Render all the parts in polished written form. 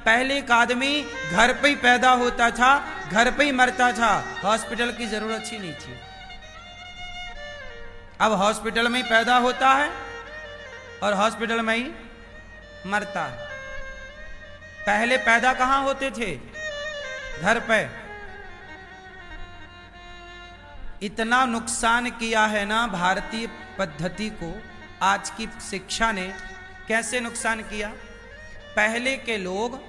पहले एक आदमी घर पे ही पैदा होता था, घर पे ही मरता था, हॉस्पिटल की जरूरत ही नहीं थी। अब हॉस्पिटल में ही पैदा होता है और हॉस्पिटल में ही मरता है। पहले पैदा कहां होते थे? घर पे। इतना नुकसान किया है ना भारतीय पद्धति को आज की शिक्षा ने। कैसे नुकसान किया? पहले के लोग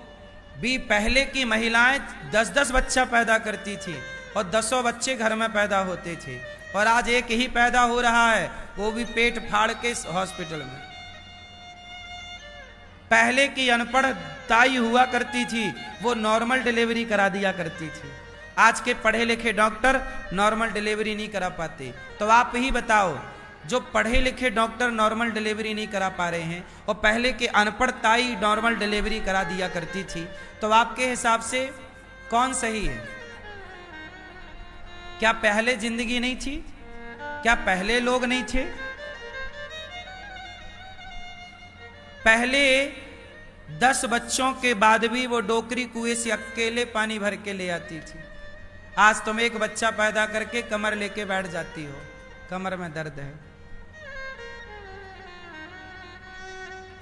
भी, पहले की महिलाएं 10-10 बच्चा पैदा करती थी और 10 बच्चे घर में पैदा होते थे, और आज एक ही पैदा हो रहा है, वो भी पेट फाड़ के हॉस्पिटल में। पहले की अनपढ़ ताई हुआ करती थी, वो नॉर्मल डिलीवरी करा दिया करती थी। आज के पढ़े लिखे डॉक्टर नॉर्मल डिलीवरी नहीं करा पाते। तो आप ही बताओ, जो पढ़े लिखे डॉक्टर नॉर्मल डिलीवरी नहीं करा पा रहे हैं और पहले के अनपढ़ ताई नॉर्मल डिलीवरी करा दिया करती थी, तो आपके हिसाब से कौन सही है? क्या पहले जिंदगी नहीं थी? क्या पहले लोग नहीं थे? पहले 10 बच्चों के बाद भी वो डोकरी कुएं से अकेले पानी भर के ले आती थी। आज तुम एक बच्चा पैदा करके कमर लेके बैठ जाती हो, कमर में दर्द है।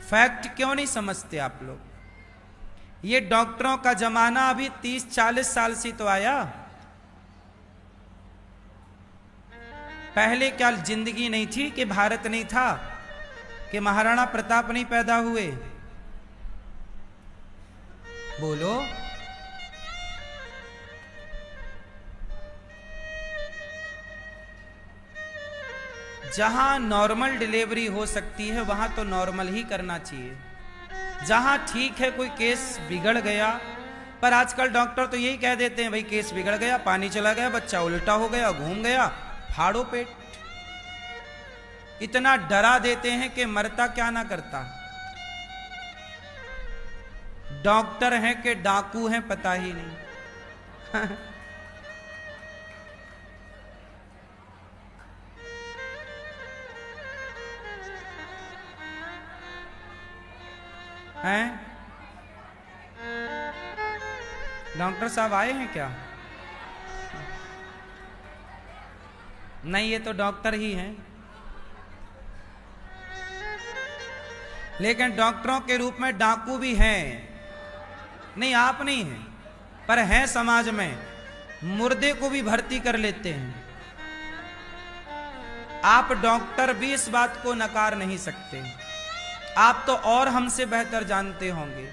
फैक्ट क्यों नहीं समझते आप लोग? ये डॉक्टरों का जमाना अभी 30-40 साल से तो आया। पहले क्या जिंदगी नहीं थी कि भारत नहीं था, कि महाराणा प्रताप नहीं पैदा हुए? बोलो। जहां नॉर्मल डिलीवरी हो सकती है वहां तो नॉर्मल ही करना चाहिए। जहां ठीक है कोई केस बिगड़ गया, पर आजकल डॉक्टर तो यही कह देते हैं, भाई केस बिगड़ गया, पानी चला गया, बच्चा उल्टा हो गया, घूम गया, फाड़ो पेट। इतना डरा देते हैं कि मरता क्या ना करता। डॉक्टर हैं कि डाकू हैं पता ही नहीं। हैं? डॉक्टर साहब आए हैं क्या? नहीं, ये तो डॉक्टर ही हैं, लेकिन डॉक्टरों के रूप में डाकू भी हैं। नहीं, आप नहीं हैं, पर हैं समाज में। मुर्दे को भी भर्ती कर लेते हैं। आप डॉक्टर भी इस बात को नकार नहीं सकते। आप तो और हमसे बेहतर जानते होंगे।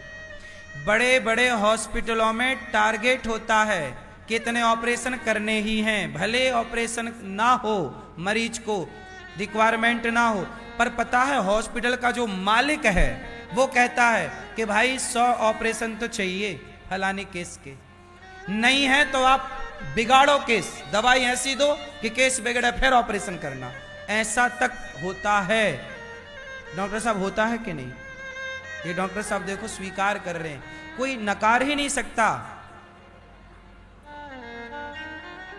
बड़े बड़े हॉस्पिटलों में टारगेट होता है कितने ऑपरेशन करने ही हैं, भले ऑपरेशन ना हो, मरीज को रिक्वायरमेंट ना हो, पर पता है हॉस्पिटल का जो मालिक है वो कहता है कि भाई 100 ऑपरेशन तो चाहिए फलाने केस के। नहीं है तो आप बिगाड़ो केस, दवाई ऐसी दो कि केस बिगड़े, फिर ऑपरेशन करना। ऐसा तक होता है। डॉक्टर साहब होता है कि नहीं? ये डॉक्टर साहब देखो स्वीकार कर रहे हैं, कोई नकार ही नहीं सकता।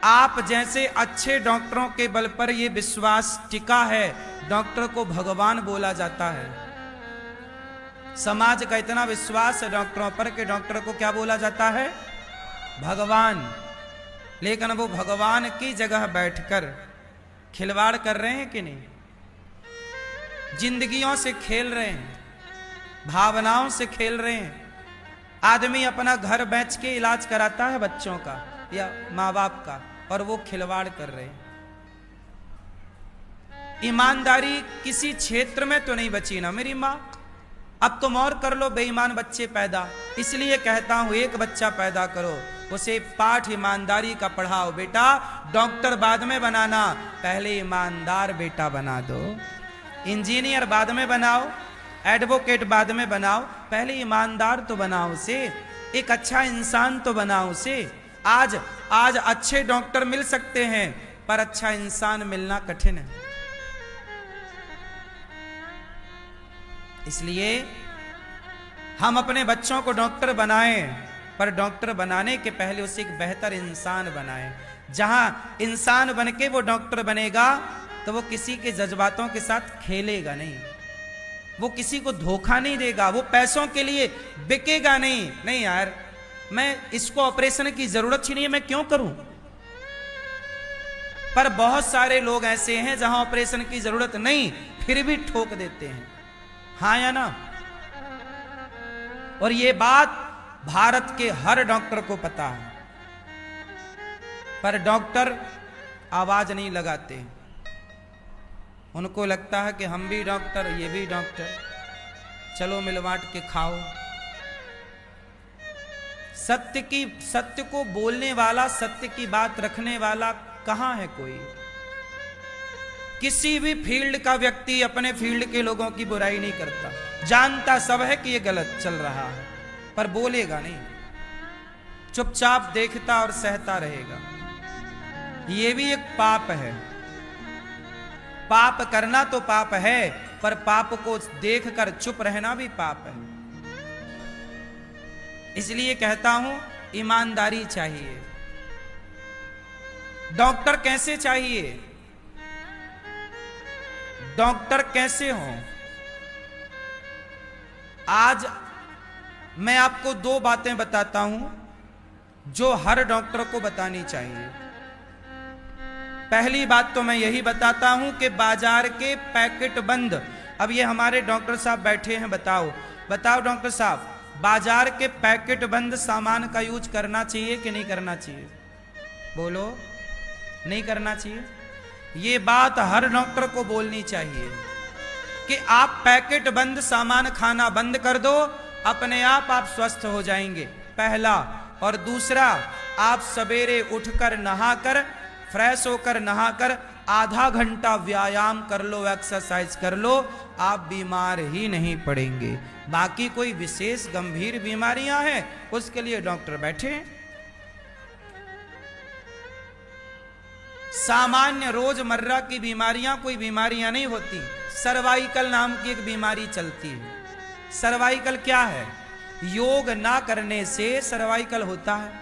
आप जैसे अच्छे डॉक्टरों के बल पर यह विश्वास टिका है, डॉक्टर को भगवान बोला जाता है। समाज का इतना विश्वास है डॉक्टरों पर कि डॉक्टर को क्या बोला जाता है? भगवान। लेकिन वो भगवान की जगह बैठकर खिलवाड़ कर रहे हैं कि नहीं? जिंदगियों से खेल रहे हैं, भावनाओं से खेल रहे हैं। आदमी अपना घर बेच के इलाज कराता है बच्चों का या माँ बाप का, और वो खिलवाड़ कर रहे हैं। ईमानदारी किसी क्षेत्र में तो नहीं बची ना मेरी माँ। अब तुम और कर लो बेईमान बच्चे पैदा। इसलिए कहता हूं एक बच्चा पैदा करो, उसे पाठ ईमानदारी का पढ़ाओ। बेटा डॉक्टर बाद में बनाना, पहले ईमानदार बेटा बना दो। इंजीनियर बाद में बनाओ, एडवोकेट बाद में बनाओ, पहले ईमानदार तो बनाओ उसे, एक अच्छा इंसान तो बनाओ उसे। आज अच्छे डॉक्टर मिल सकते हैं, पर अच्छा इंसान मिलना कठिन है। इसलिए हम अपने बच्चों को डॉक्टर बनाएं, पर डॉक्टर बनाने के पहले उसे एक बेहतर इंसान बनाएं। जहां इंसान बनके वो डॉक्टर बनेगा तो वो किसी के जज्बातों के साथ खेलेगा नहीं, वो किसी को धोखा नहीं देगा, वो पैसों के लिए बिकेगा नहीं। नहीं यार, मैं इसको ऑपरेशन की जरूरत ही नहीं है, मैं क्यों करूं। पर बहुत सारे लोग ऐसे हैं जहां ऑपरेशन की जरूरत नहीं, फिर भी ठोक देते हैं। हाँ या ना। और ये बात भारत के हर डॉक्टर को पता है, पर डॉक्टर आवाज नहीं लगाते। उनको लगता है कि हम भी डॉक्टर, ये भी डॉक्टर, चलो मिलवाट के खाओ। सत्य को बोलने वाला, सत्य की बात रखने वाला कहां है कोई। किसी भी फील्ड का व्यक्ति अपने फील्ड के लोगों की बुराई नहीं करता, जानता सब है कि ये गलत चल रहा है, पर बोलेगा नहीं, चुपचाप देखता और सहता रहेगा। ये भी एक पाप है। पाप करना तो पाप है, पर पाप को देखकर चुप रहना भी पाप है। इसलिए कहता हूं, ईमानदारी चाहिए। डॉक्टर कैसे चाहिए, डॉक्टर कैसे हो। आज मैं आपको दो बातें बताता हूं जो हर डॉक्टर को बतानी चाहिए। पहली बात तो मैं यही बताता हूं कि बाजार के पैकेट बंद, अब ये हमारे डॉक्टर साहब बैठे हैं, बताओ डॉक्टर साहब, बाजार के पैकेट बंद सामान का यूज करना चाहिए कि नहीं करना चाहिए। बोलो, नहीं करना चाहिए। ये बात हर डॉक्टर को बोलनी चाहिए कि आप पैकेट बंद सामान खाना बंद कर दो, अपने आप स्वस्थ हो जाएंगे, पहला। और दूसरा, आप सवेरे उठकर नहाकर, फ्रेश होकर नहाकर आधा घंटा व्यायाम कर लो, एक्सरसाइज कर लो, आप बीमार ही नहीं पड़ेंगे। बाकी कोई विशेष गंभीर बीमारियां हैं, उसके लिए डॉक्टर बैठे हैं। सामान्य रोजमर्रा की बीमारियां कोई बीमारियां नहीं होती। सर्वाइकल नाम की एक बीमारी चलती है। सर्वाइकल क्या है? योग ना करने से सर्वाइकल होता है।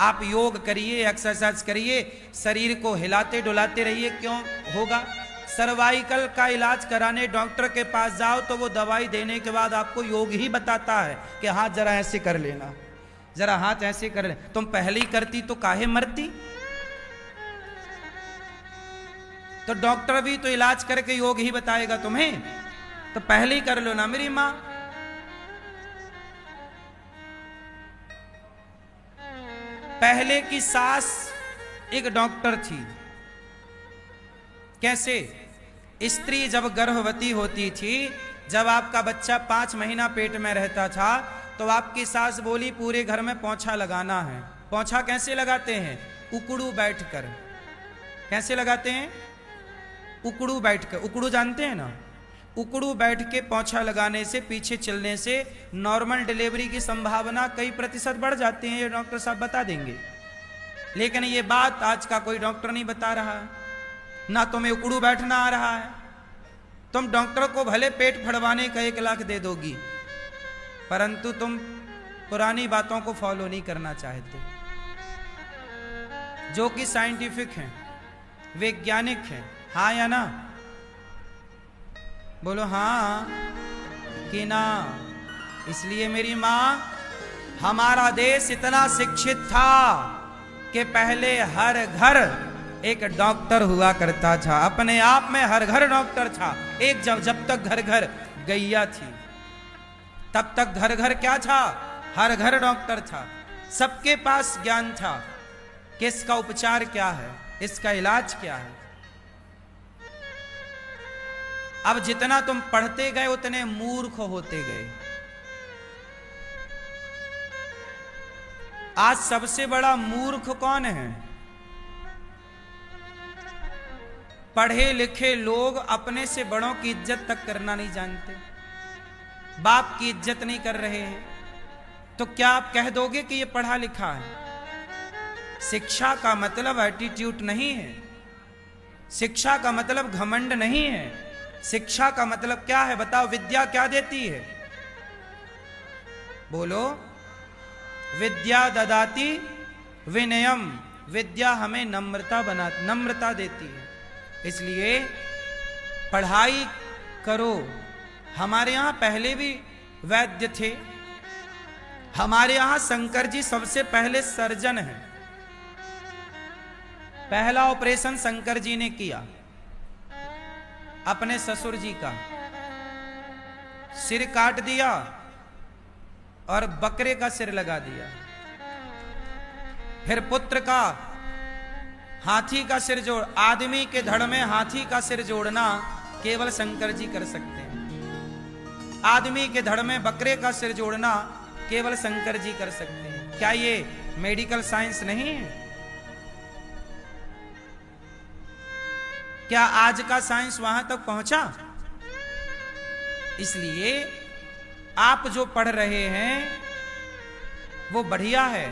आप योग करिए, एक्सरसाइज करिए, शरीर को हिलाते डुलाते रहिए, क्यों होगा? सर्वाइकल का इलाज कराने डॉक्टर के पास जाओ तो वो दवाई देने के बाद आपको योग ही बताता है कि हाथ जरा ऐसे कर लेना, जरा हाथ ऐसे कर ले। तुम पहले ही करती तो काहे मरती? तो डॉक्टर भी तो इलाज करके योग ही बताएगा तुम्हें, तो पहले ही कर लो ना मेरी मां। पहले की सास एक डॉक्टर थी। कैसे? स्त्री जब गर्भवती होती थी, जब आपका बच्चा 5 महीना पेट में रहता था, तो आपकी सास बोली पूरे घर में पोंछा लगाना है। पोंछा कैसे लगाते हैं? उकड़ू बैठकर। कैसे लगाते हैं? उकड़ू बैठकर। उकड़ू जानते हैं ना? उकड़ू बैठ के पोंछा लगाने से, पीछे चलने से नॉर्मल डिलीवरी की संभावना कई प्रतिशत बढ़ जाती है। ये डॉक्टर साहब बता देंगे। लेकिन ये बात आज का कोई डॉक्टर नहीं बता रहा है। ना तुम्हें उकड़ू बैठना आ रहा है। तुम डॉक्टर को भले पेट फड़वाने का 1 लाख दे दोगी, परंतु तुम पुरानी बातों को फॉलो नहीं करना चाहते, जो कि साइंटिफिक हैं, वैज्ञानिक हैं। हाँ या ना? बोलो हाँ कि ना। इसलिए मेरी मां, हमारा देश इतना शिक्षित था कि पहले हर घर एक डॉक्टर हुआ करता था। अपने आप में हर घर डॉक्टर था। एक जब तक घर घर गैया थी, तब तक घर घर क्या था? हर घर डॉक्टर था। सबके पास ज्ञान था कि इसका उपचार क्या है, इसका इलाज क्या है। अब जितना तुम पढ़ते गए उतने मूर्ख होते गए। आज सबसे बड़ा मूर्ख कौन है? पढ़े लिखे लोग अपने से बड़ों की इज्जत तक करना नहीं जानते, बाप की इज्जत नहीं कर रहे हैं। तो क्या आप कह दोगे कि ये पढ़ा लिखा है? शिक्षा का मतलब एटीट्यूड नहीं है। शिक्षा का मतलब घमंड नहीं है। शिक्षा का मतलब क्या है बताओ? विद्या क्या देती है? बोलो। विद्या ददाति विनयम। विद्या हमें नम्रता देती है। इसलिए पढ़ाई करो, हमारे यहां पहले भी वैद्य थे। हमारे यहां शंकर जी सबसे पहले सर्जन हैं। पहला ऑपरेशन शंकर जी ने किया अपने ससुर जी का, सिर काट दिया और बकरे का सिर लगा दिया। फिर पुत्र का हाथी का सिर जोड़, आदमी के धड़ में हाथी का सिर जोड़ना केवल शंकर जी कर सकते हैं। आदमी के धड़ में बकरे का सिर जोड़ना केवल शंकर जी कर सकते हैं। क्या ये मेडिकल साइंस नहीं है? क्या आज का साइंस वहां तक पहुंचा? इसलिए आप जो पढ़ रहे हैं वो बढ़िया है।